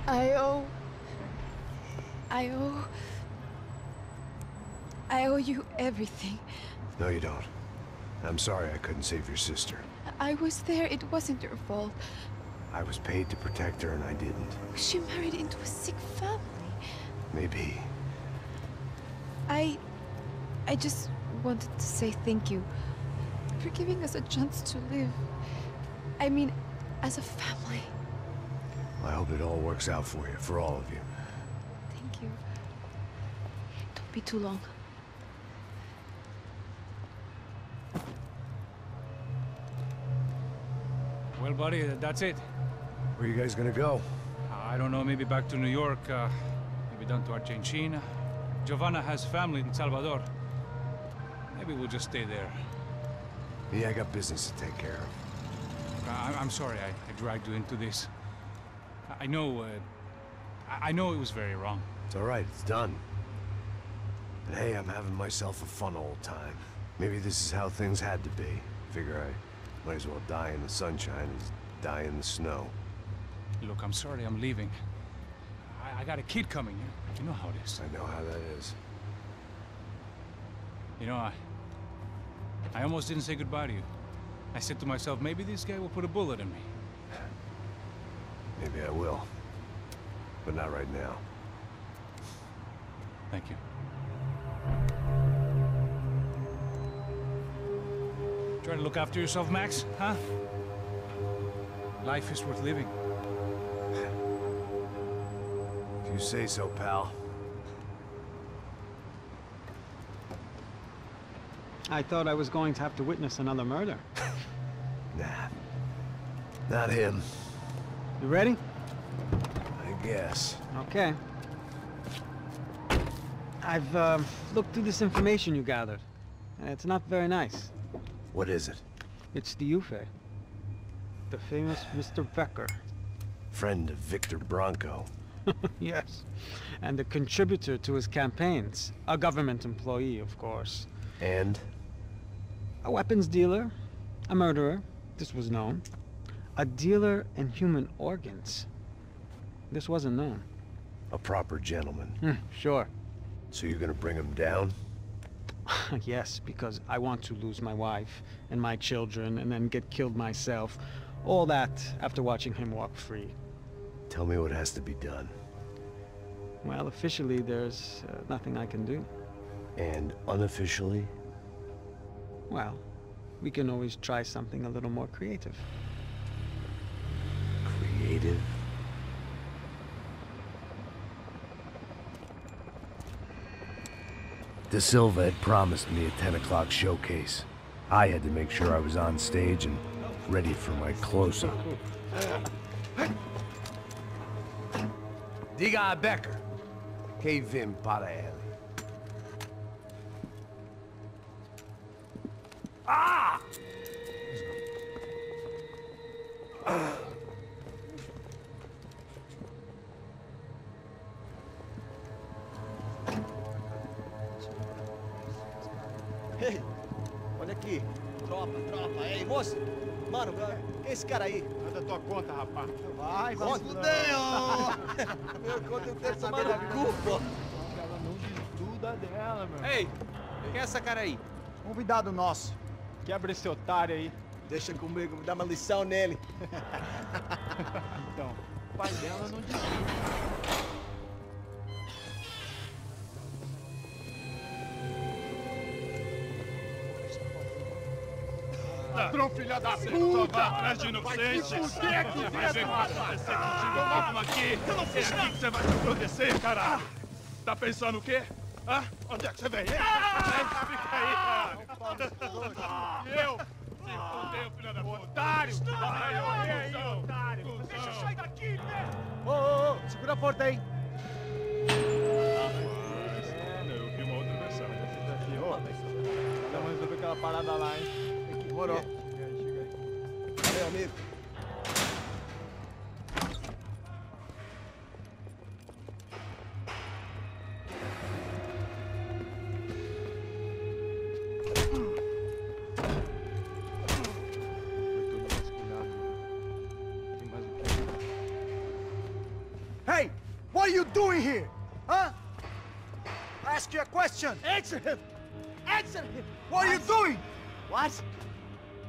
I owe... I owe you everything. No, you don't. I'm sorry I couldn't save your sister. I was there. It wasn't your fault. I was paid to protect her and I didn't. She married into a sick family. Maybe. I just wanted to say thank you for giving us a chance to live. I mean, as a family. I hope it all works out for you, for all of you. Thank you. Don't be too long. Well, buddy, that's it. Where are you guys gonna go? I don't know, maybe back to New York, maybe down to Argentina. Giovanna has family in Salvador. Maybe we'll just stay there. Me, I got business to take care of. I'm sorry I dragged you into this. I know it was very wrong. It's all right, it's done. And hey, I'm having myself a fun old time. Maybe this is how things had to be. Figure I might as well die in the sunshine as die in the snow. Look, I'm sorry I'm leaving. I got a kid coming. You know how it is. I know how that is. You know, I almost didn't say goodbye to you. I said to myself, maybe this guy will put a bullet in me. Maybe I will. But not right now. Thank you. Try to look after yourself, Max, huh? Life is worth living. If you say so, pal. I thought I was going to have to witness another murder. Nah. Not him. You ready? I guess. Okay. I've looked through this information you gathered. It's not very nice. What is it? It's the UFE. The famous Mr. Becker. Friend of Victor Branco. Yes. And a contributor to his campaigns. A government employee, of course. And? A weapons dealer. A murderer. This was known. A dealer in human organs. This wasn't known. A proper gentleman. Sure. So you're gonna bring him down? Yes, because I want to lose my wife and my children and then get killed myself. All that after watching him walk free. Tell me what has to be done. Well, officially there's nothing I can do. And unofficially? Well, we can always try something a little more creative. Creative? De Silva had promised me a 10 o'clock showcase. I had to make sure I was on stage and ready for my close-up. Diga a Becker. Que vim para ele. Ah! Ei, olha aqui. Tropa. Ei, moço. Mano, quem é esse cara aí? Manda tua conta, rapaz. Vai, fudeu! Meu conta eu quero saber da culpa. Ela não destuda dela, meu. Ei, quem é essa cara aí? Convidado nosso. Quebra esse otário aí. Deixa comigo, me dá uma lição nele. Então, o pai dela não destuda. Ladrão, filha da puta! Vai atrás de inocente! Vai ver o que vai acontecer contigo! Vamos aqui! É aqui que você vai se proteger, cara! Tá pensando o quê? Hã? Onde é que você vem? Fica aí, cara! E eu? Se fudeu, filha da puta! Otário! Vai morrer aí, otário! Deixa eu sair daqui, né? Ô, segura a porta aí! Eu vi uma outra versão. Vamos resolver aquela parada lá, hein? Demorou. Chega aí. Valeu, amigo. Hey! doing here? Huh? I ask you a question. Answer him! Answer him! What are you doing? What?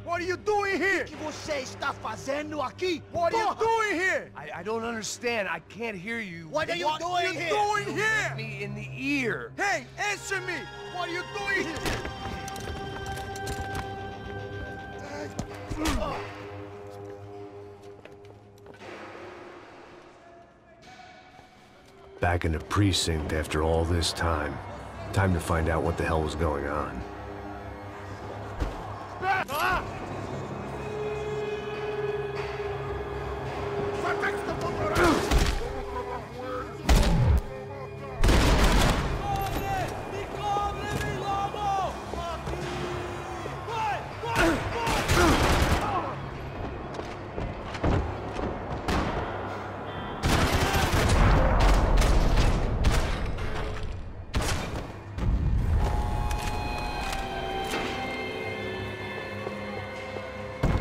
What are you doing here? O que você está fazendo aqui? What are you doing here? I don't understand. I can't hear you. What are you doing here? What are you doing here? Me in the ear. Hey, answer me! What are you doing here? Back in the precinct after all this time. Time to find out what the hell was going on.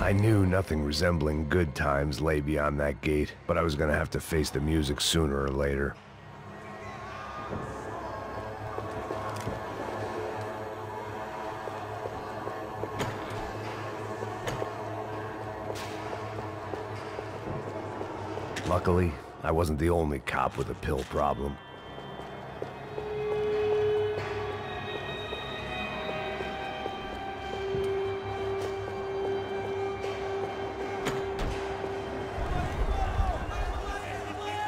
I knew nothing resembling good times lay beyond that gate, but I was gonna have to face the music sooner or later. Luckily, I wasn't the only cop with a pill problem.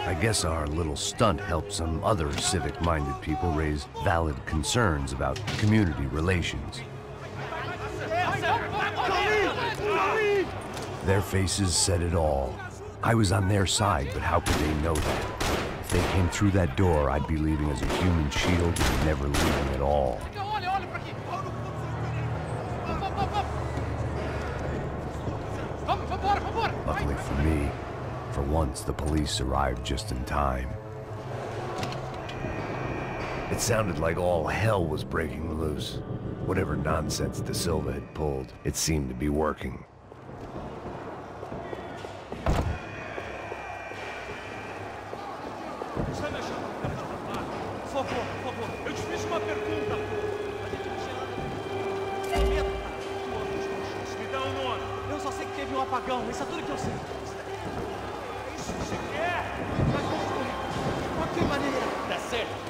I guess our little stunt helped some other civic-minded people raise valid concerns about community relations. Their faces said it all. I was on their side, but how could they know that? If they came through that door, I'd be leaving as a human shield and never leaving at all. Luckily for me, for once, the police arrived just in time. It sounded like all hell was breaking loose. Whatever nonsense De Silva had pulled, it seemed to be working. Eu só sei que teve um apagão, isso é tudo que eu sei. Isso você quer? Vai construir. De qualquer maneira. Dá certo.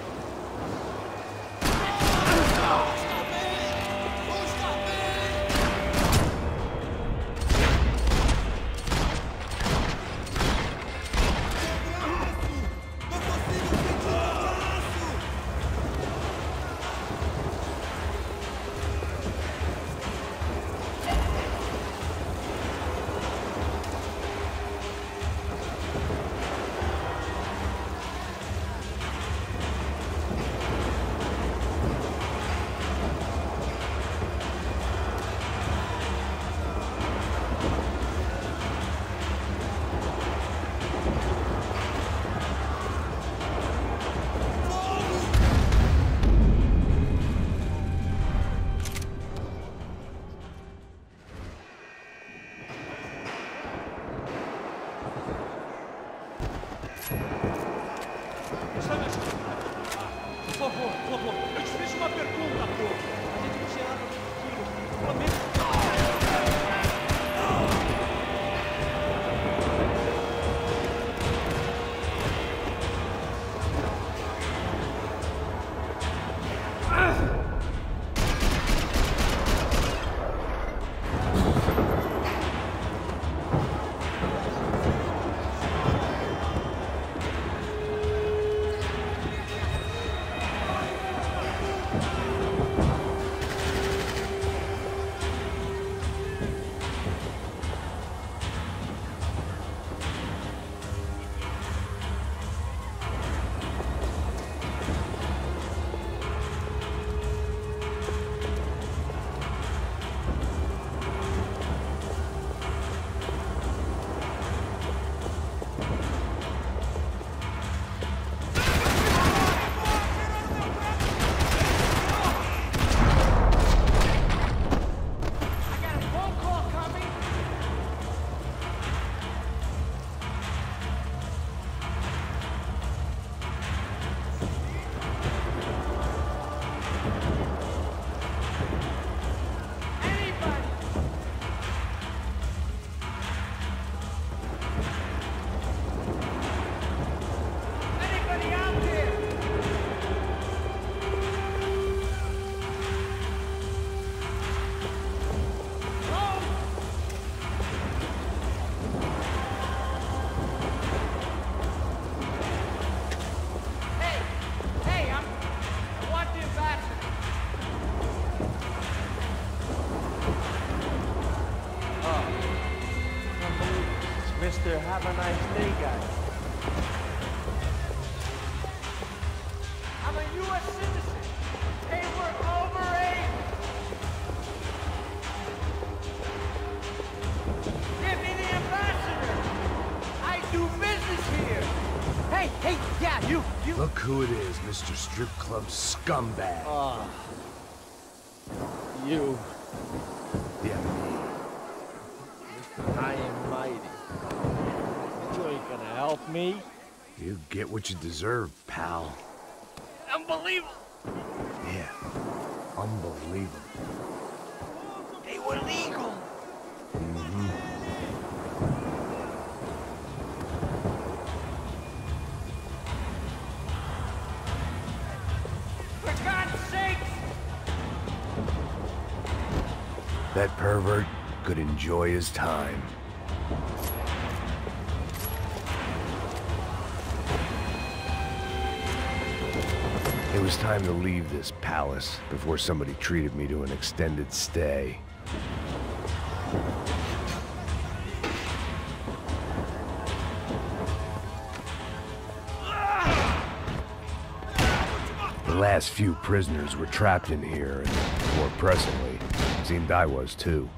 Mister, have a nice day, guys. I'm a U.S. citizen. Paperwork over, eh? Give me the ambassador. I do business here. Hey, yeah, you. Look who it is, Mr. Strip Club Scumbag. You. Yeah, me. I am mighty. You ain't gonna help me. You get what you deserve, pal. Unbelievable. Yeah, unbelievable. They were legal. For God's sake! That pervert could enjoy his time. It was time to leave this palace before somebody treated me to an extended stay. The last few prisoners were trapped in here, and more pressingly, it seemed I was too.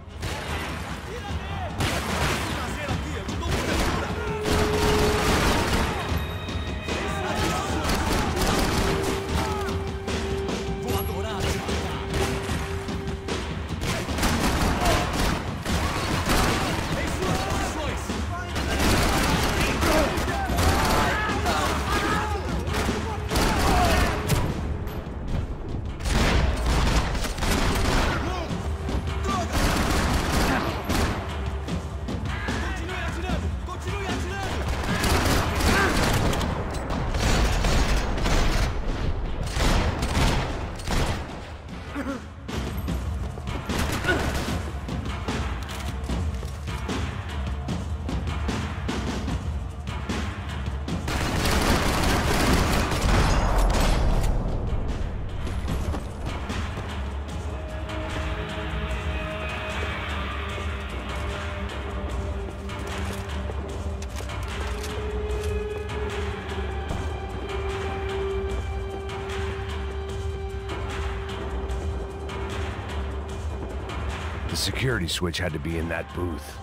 The security switch had to be in that booth.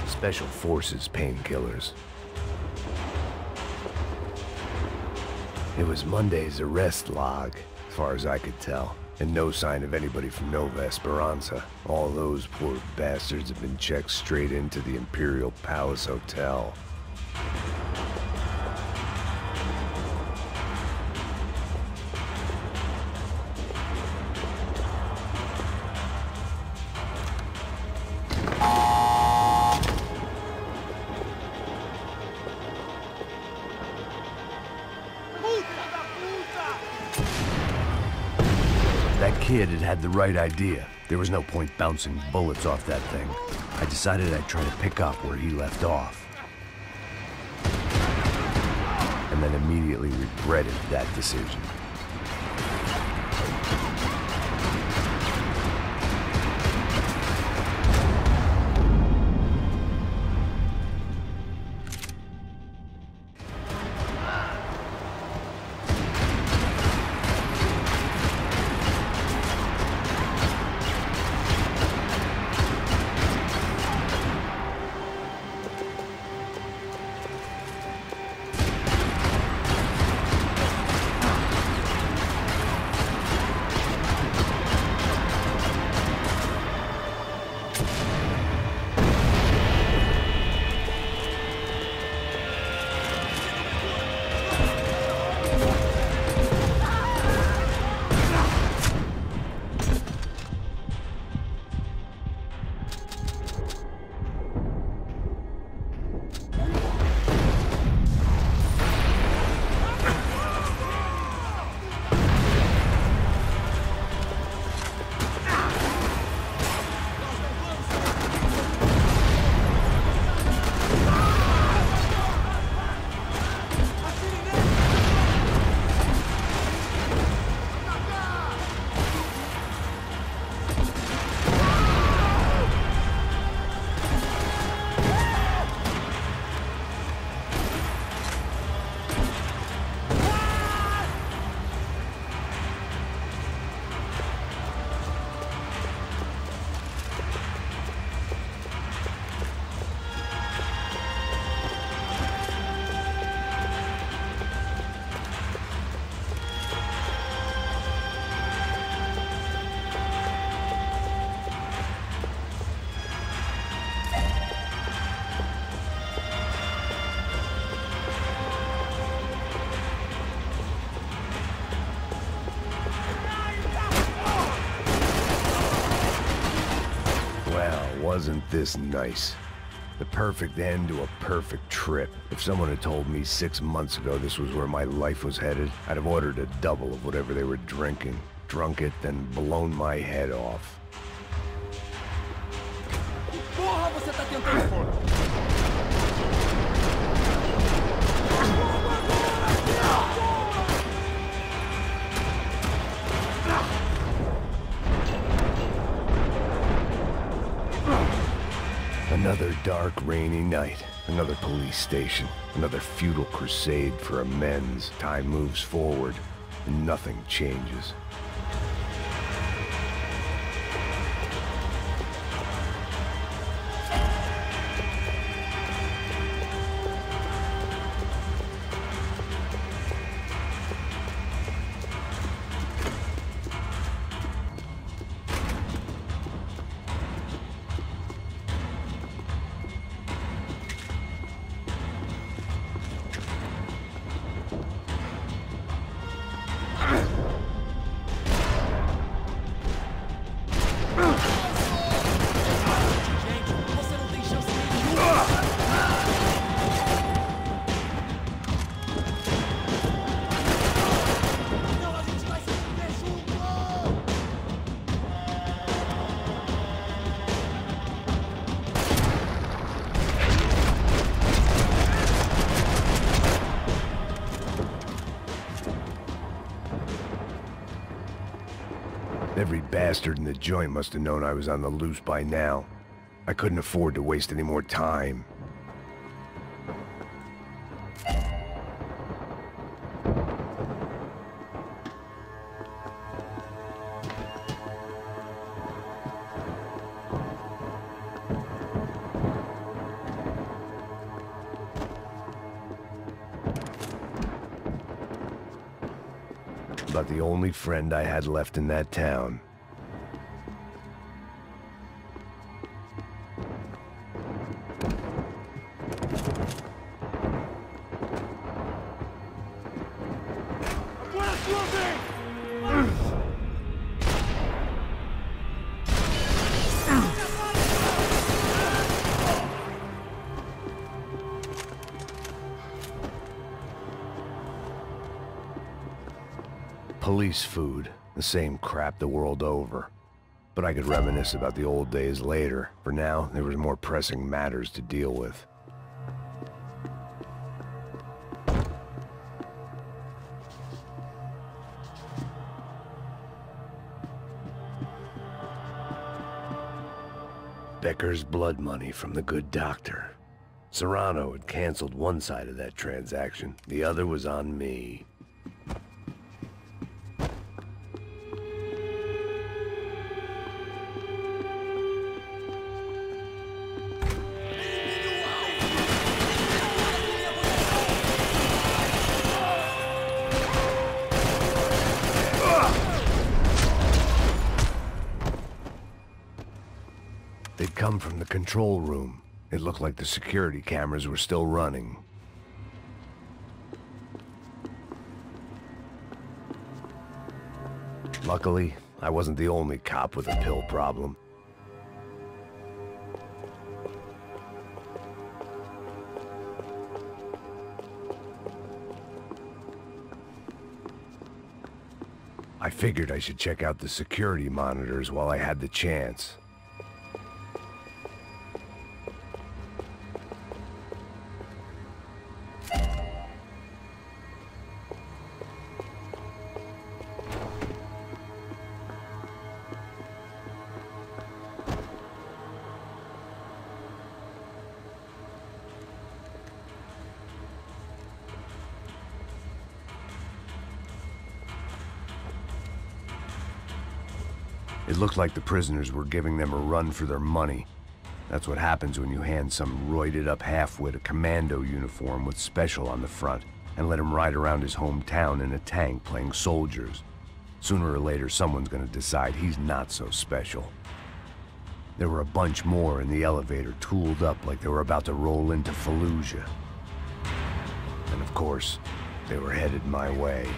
Special Forces painkillers. It was Monday's arrest log, as far as I could tell. And no sign of anybody from Nova Esperanza. All those poor bastards have been checked straight into the Imperial Palace Hotel. That kid had the right idea. There was no point bouncing bullets off that thing. I decided I'd try to pick up where he left off. And then immediately regretted that decision. Wasn't this nice? The perfect end to a perfect trip. If someone had told me 6 months ago this was where my life was headed, I'd have ordered a double of whatever they were drinking, drunk it, then blown my head off. Porra, você tá tentando fora! Another dark, rainy night. Another police station. Another futile crusade for amends. Time moves forward, and nothing changes. Every bastard in the joint must have known I was on the loose by now. I couldn't afford to waste any more time. About the only friend I had left in that town. Police food, the same crap the world over. But I could reminisce about the old days later. For now, there was more pressing matters to deal with. Becker's blood money from the good doctor. Serrano had canceled one side of that transaction. The other was on me. They'd come from the control room. It looked like the security cameras were still running. Luckily, I wasn't the only cop with a pill problem. I figured I should check out the security monitors while I had the chance. It looked like the prisoners were giving them a run for their money. That's what happens when you hand some roided-up halfwit a commando uniform with special on the front and let him ride around his hometown in a tank playing soldiers. Sooner or later, someone's gonna decide he's not so special. There were a bunch more in the elevator, tooled up like they were about to roll into Fallujah. And of course, they were headed my way.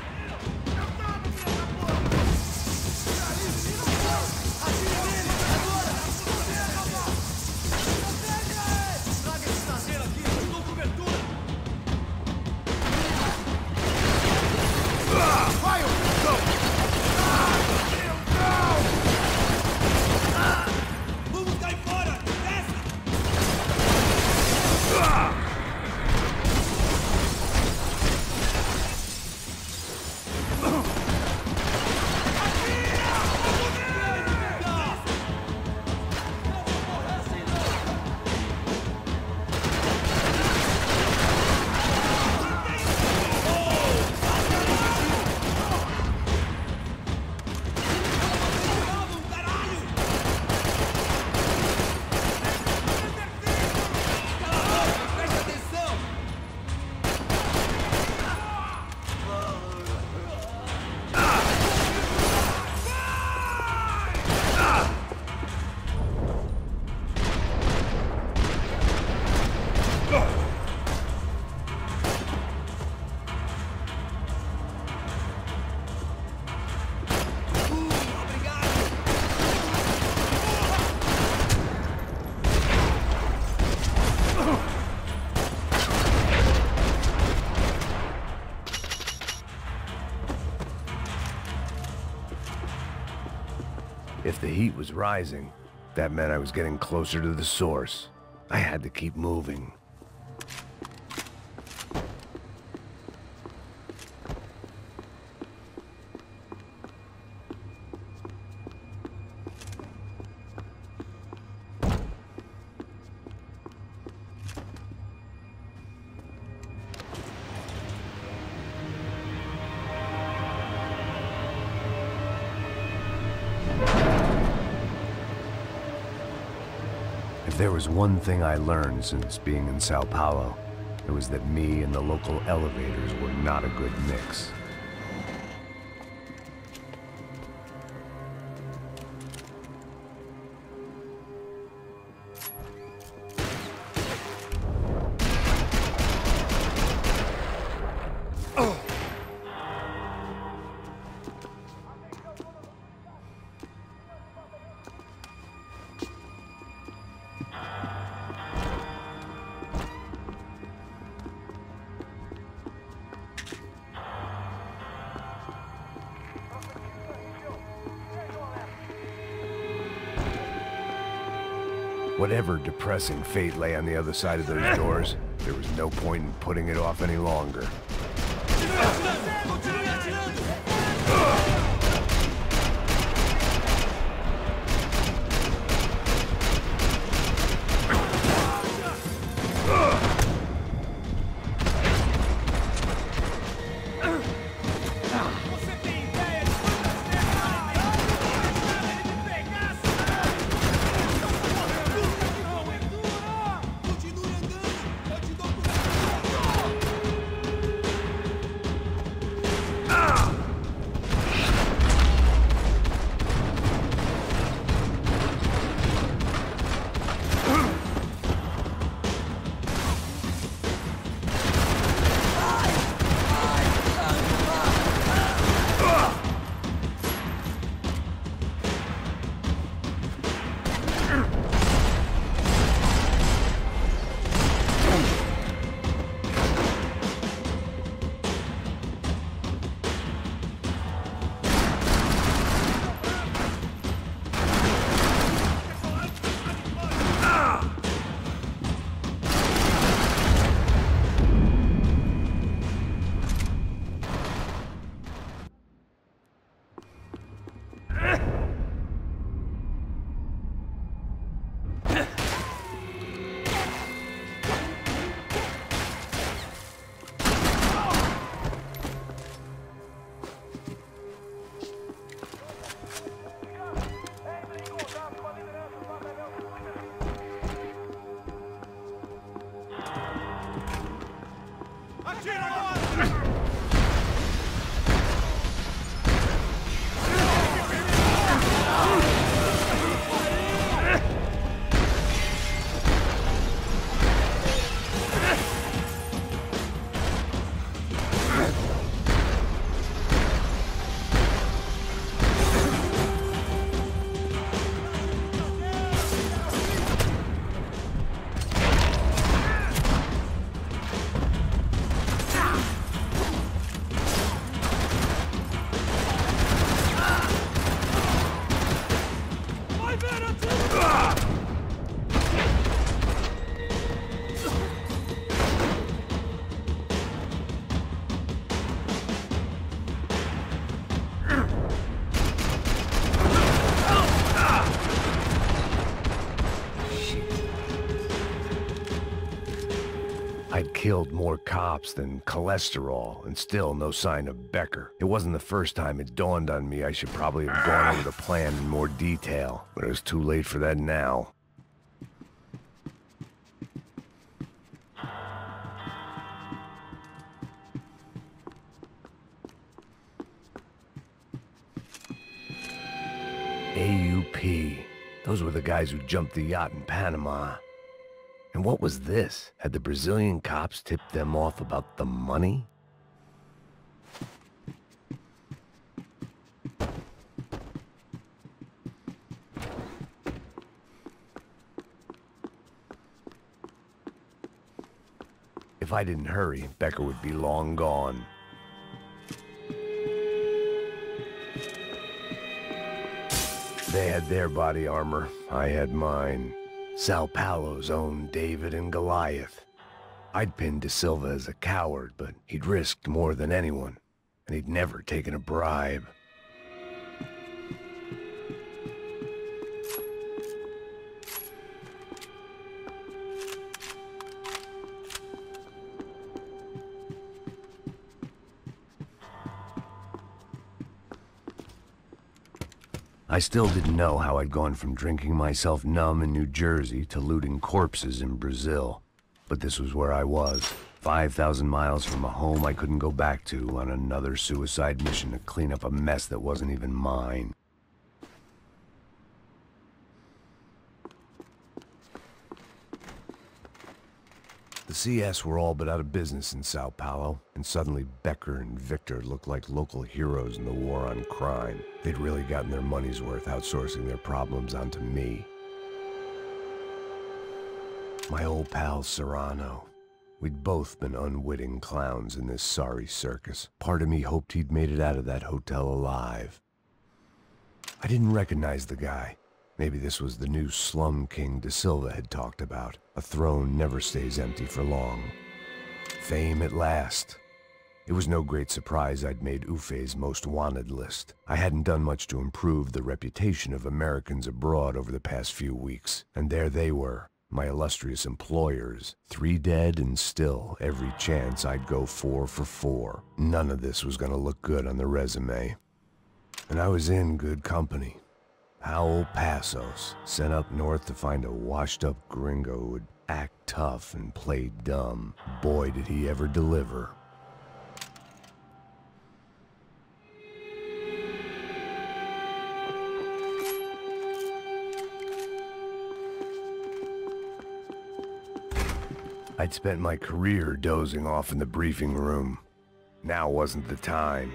If the heat was rising, that meant I was getting closer to the source. I had to keep moving. If there was one thing I learned since being in São Paulo, it was that me and the local elevators were not a good mix. Whatever depressing fate lay on the other side of those doors, there was no point in putting it off any longer. I'd killed more cops than cholesterol, and still no sign of Becker. It wasn't the first time it dawned on me I should probably have gone over the plan in more detail, but it was too late for that now. AUP. Those were the guys who jumped the yacht in Panama. And what was this? Had the Brazilian cops tipped them off about the money? If I didn't hurry, Becker would be long gone. They had their body armor, I had mine. Sao Paulo's own David and Goliath. I'd pinned De Silva as a coward, but he'd risked more than anyone, and he'd never taken a bribe. I still didn't know how I'd gone from drinking myself numb in New Jersey to looting corpses in Brazil. But this was where I was, 5,000 miles from a home I couldn't go back to on another suicide mission to clean up a mess that wasn't even mine. The CS were all but out of business in Sao Paulo, and suddenly Becker and Victor looked like local heroes in the war on crime. They'd really gotten their money's worth outsourcing their problems onto me. My old pal Serrano. We'd both been unwitting clowns in this sorry circus. Part of me hoped he'd made it out of that hotel alive. I didn't recognize the guy. Maybe this was the new slum king De Silva had talked about. A throne never stays empty for long. Fame at last. It was no great surprise I'd made Ufe's most wanted list. I hadn't done much to improve the reputation of Americans abroad over the past few weeks, and there they were, my illustrious employers, 3 dead and still every chance I'd go 4 for 4. None of this was gonna look good on the resume. And I was in good company. Raúl Passos, sent up north to find a washed-up gringo who would act tough and play dumb. Boy, did he ever deliver. I'd spent my career dozing off in the briefing room. Now wasn't the time.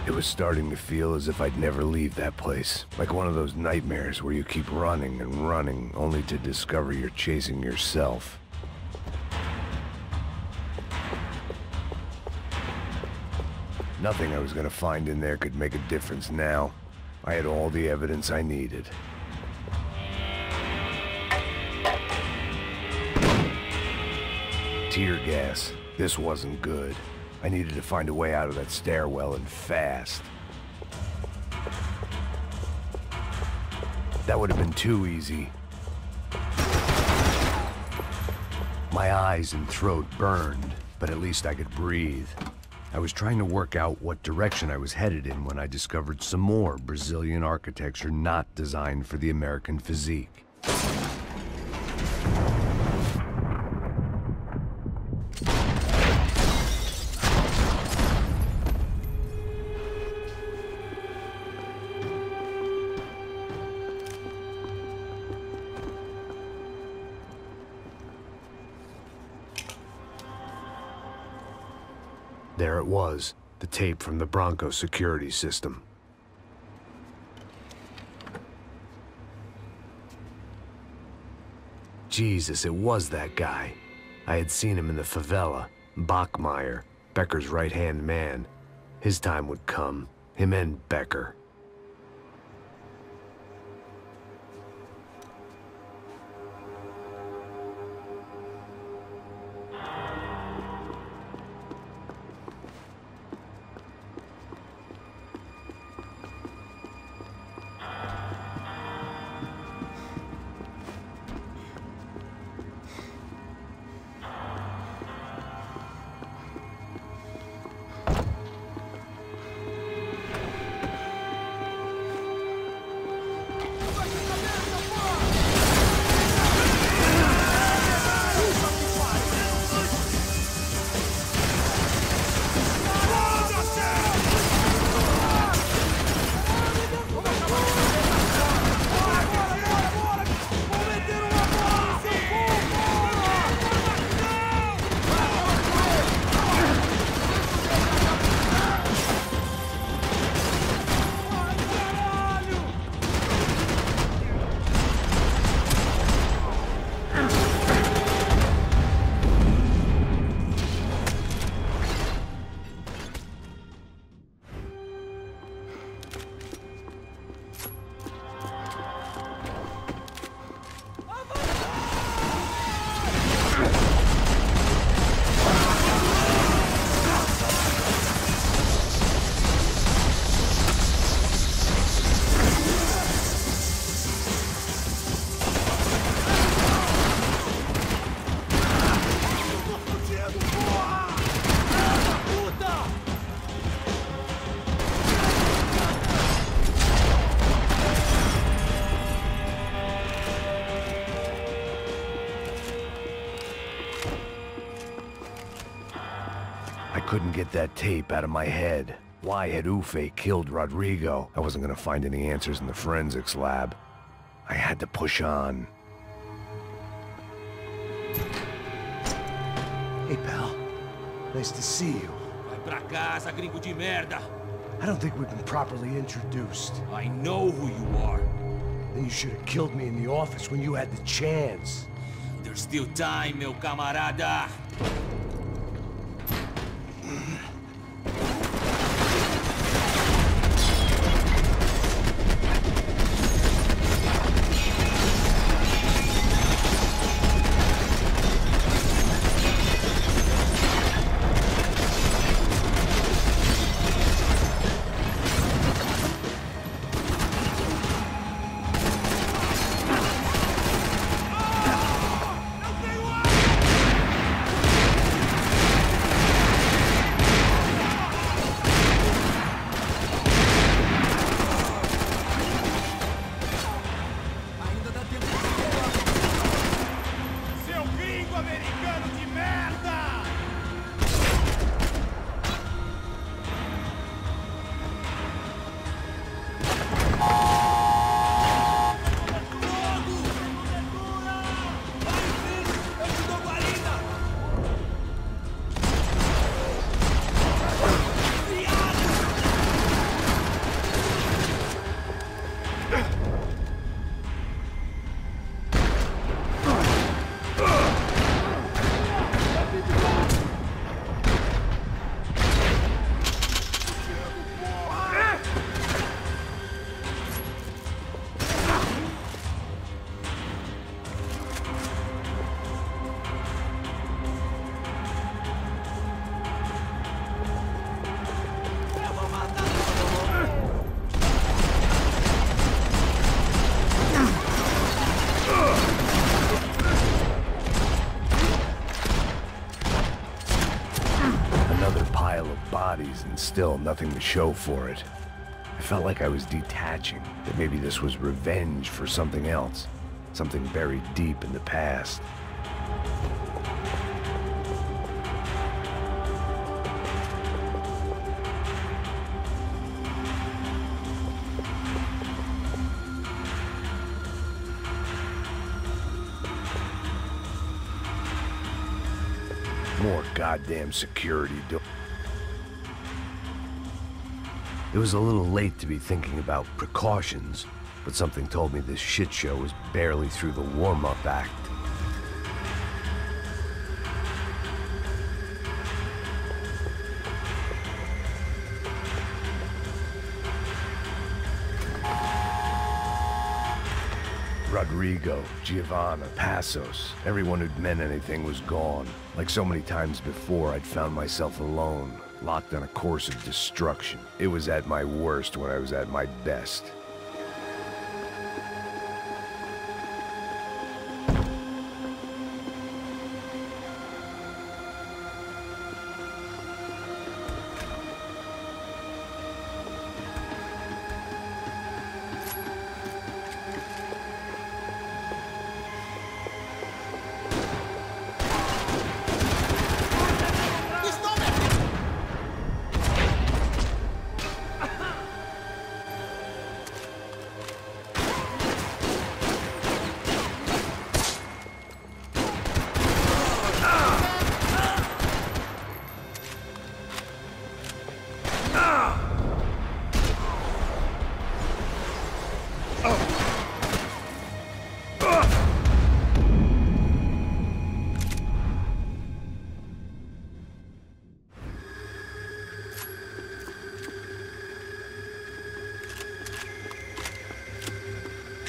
It was starting to feel as if I'd never leave that place. Like one of those nightmares where you keep running and running, only to discover you're chasing yourself. Nothing I was gonna find in there could make a difference now. I had all the evidence I needed. Tear gas. This wasn't good. I needed to find a way out of that stairwell and fast. That would have been too easy. My eyes and throat burned, but at least I could breathe. I was trying to work out what direction I was headed in when I discovered some more Brazilian architecture not designed for the American physique. There it was, the tape from the Branco security system. Jesus, it was that guy. I had seen him in the favela. Bachmeyer, Becker's right-hand man. His time would come. Him and Becker. couldn't get that tape out of my head. Why had Ufe killed Rodrigo? I wasn't gonna find any answers in the forensics lab. I had to push on. Hey, pal. Nice to see you. Vai pra casa, gringo de merda! I don't think we've been properly introduced. I know who you are. Then you should have killed me in the office when you had the chance. There's still time, meu camarada! And still nothing to show for it. I felt like I was detaching, that maybe this was revenge for something else, something buried deep in the past. More goddamn security. It was a little late to be thinking about precautions, but something told me this shit show was barely through the warm-up act. Rodrigo, Giovanna, Passos, everyone who'd meant anything was gone. Like so many times before, I'd found myself alone, locked on a course of destruction. It was at my worst when I was at my best.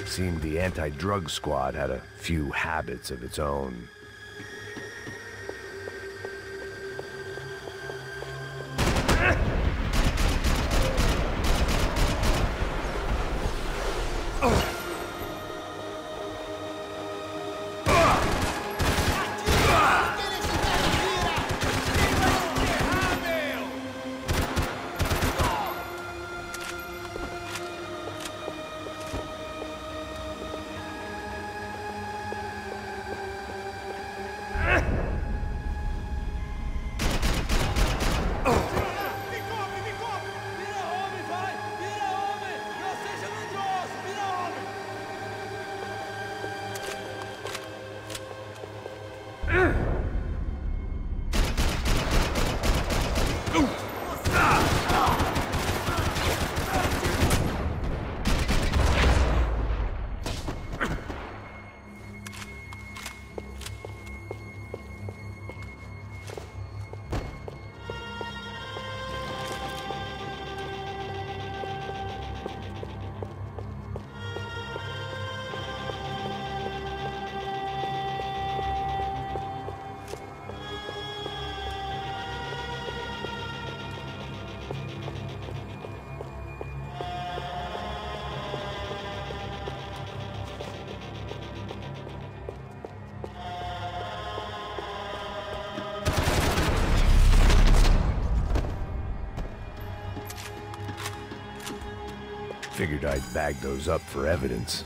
Seemed the anti-drug squad had a few habits of its own. Figured I'd bag those up for evidence.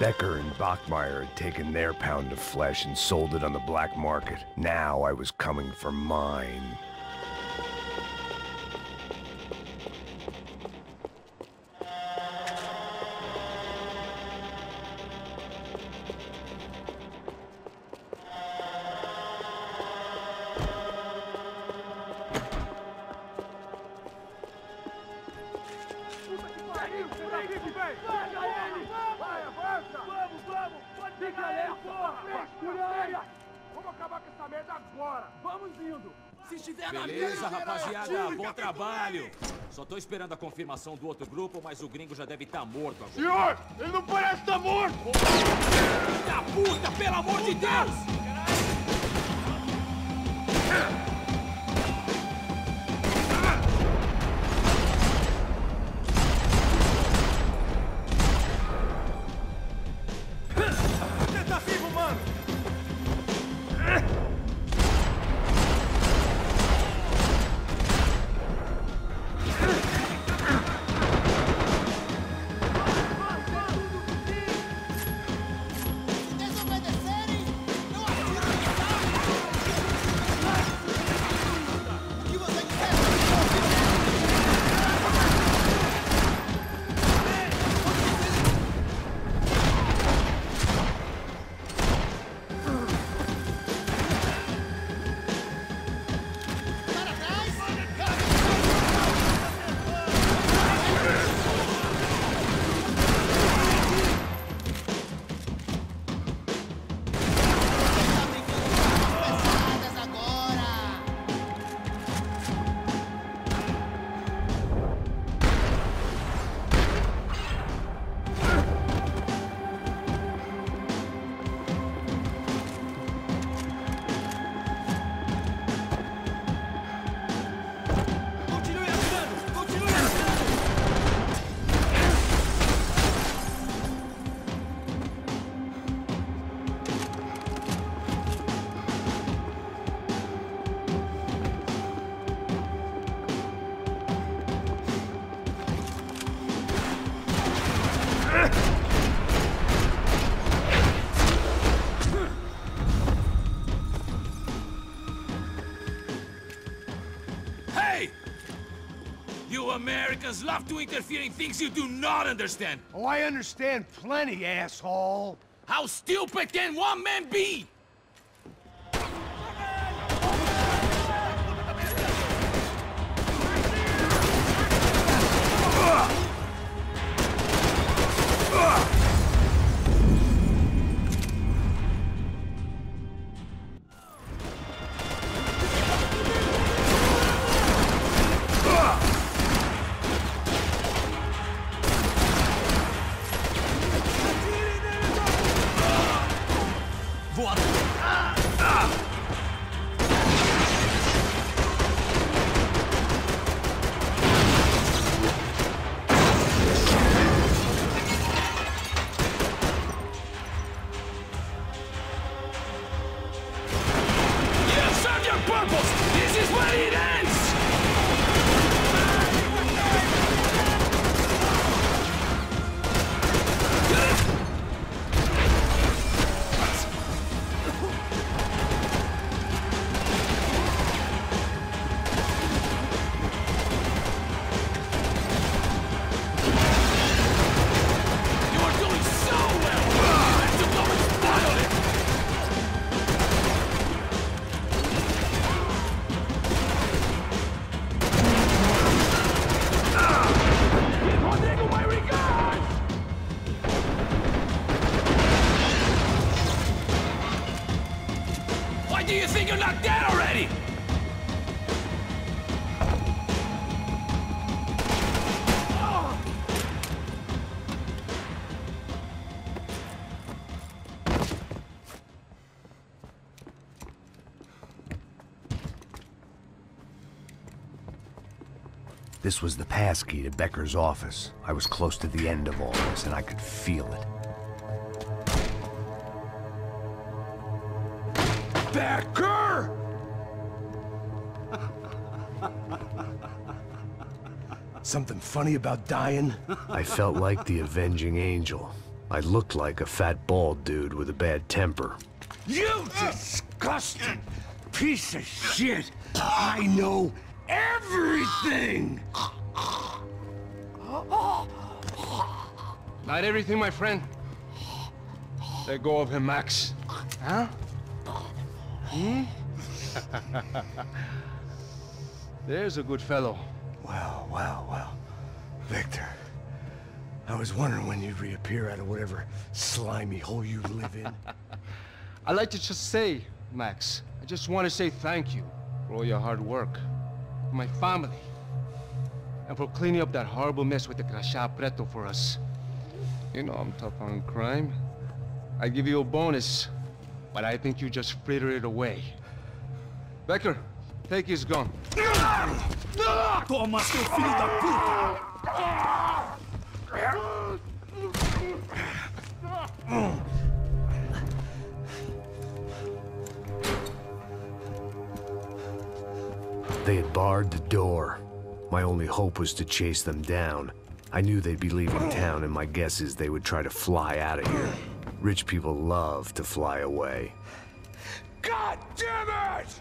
Becker and Bachmeyer had taken their pound of flesh and sold it on the black market. Now I was coming for mine. Beleza, rapaziada, bom trabalho. Só tô esperando a confirmação do outro grupo, mas o gringo já deve estar morto agora. Senhor, ele não parece estar morto! Da puta, pelo amor de Deus! Você tá vivo, mano? Hey! You Americans love to interfere in things you do not understand. Oh, I understand plenty, asshole. How stupid can one man be? Do you think you're not dead already? This was the passkey to Becker's office. I was close to the end of all this, and I could feel it. Becker! Something funny about dying? I felt like the avenging angel. I looked like a fat bald dude with a bad temper. You disgusting piece of shit! I know everything! Not everything, my friend. Let go of him, Max. Huh? Hmm? There's a good fellow. Well, well, well. Victor, I was wondering when you'd reappear out of whatever slimy hole you live in. I'd like to just say, Max, I just want to say thank you for all your hard work, for my family, and for cleaning up that horrible mess with the crachá preto for us. You know I'm tough on crime. I give you a bonus, but I think you just frittered it away. Becker, take his gun. Toma, seu filho da puta! They had barred the door. My only hope was to chase them down. I knew they'd be leaving town, and my guess is they would try to fly out of here. Rich people love to fly away. God damn it!